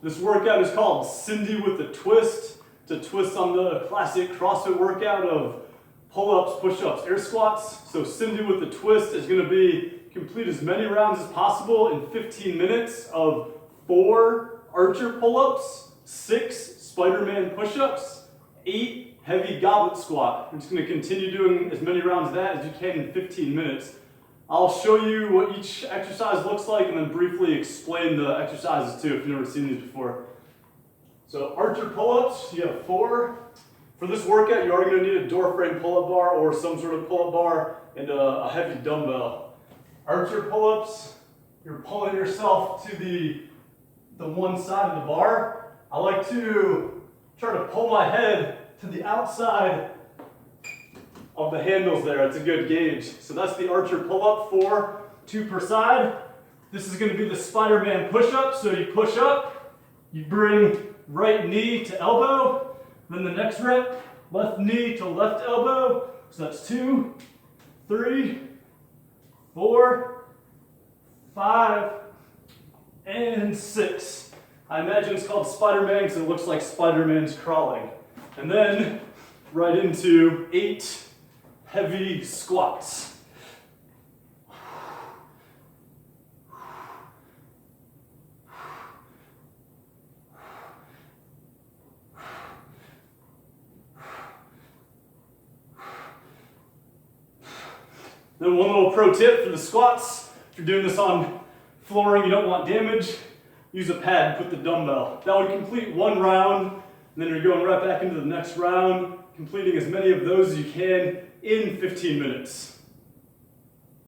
This workout is called Cindy with a Twist. It's a twist on the classic CrossFit workout of pull-ups, push-ups, air squats. So Cindy with a Twist is going to be complete as many rounds as possible in 15 minutes of 4 archer pull-ups, 6 Spider-Man push-ups, 8 heavy goblet squat. I'm just going to continue doing as many rounds of that as you can in 15 minutes. I'll show you what each exercise looks like and then briefly explain the exercises too if you've never seen these before. So archer pull-ups, you have 4. For this workout, you are going to need a door frame pull-up bar or some sort of pull-up bar and a heavy dumbbell. Archer pull-ups, you're pulling yourself to the one side of the bar. I like to try to pull my head to the outside of the handles there. It's a good gauge. So that's the archer pull-up, 4, 2 per side. This is going to be the Spider-Man push-up. So you push up, you bring right knee to elbow, then the next rep, left knee to left elbow. So that's 2, 3, 4, 5, and 6. I imagine it's called Spider-Man because it looks like Spider-Man's crawling. And then right into 8 heavy squats. Then one little pro tip for the squats, if you're doing this on flooring, you don't want damage, use a pad, put the dumbbell. That would complete 1 round, and then you're going right back into the next round, completing as many of those as you can in 15 minutes.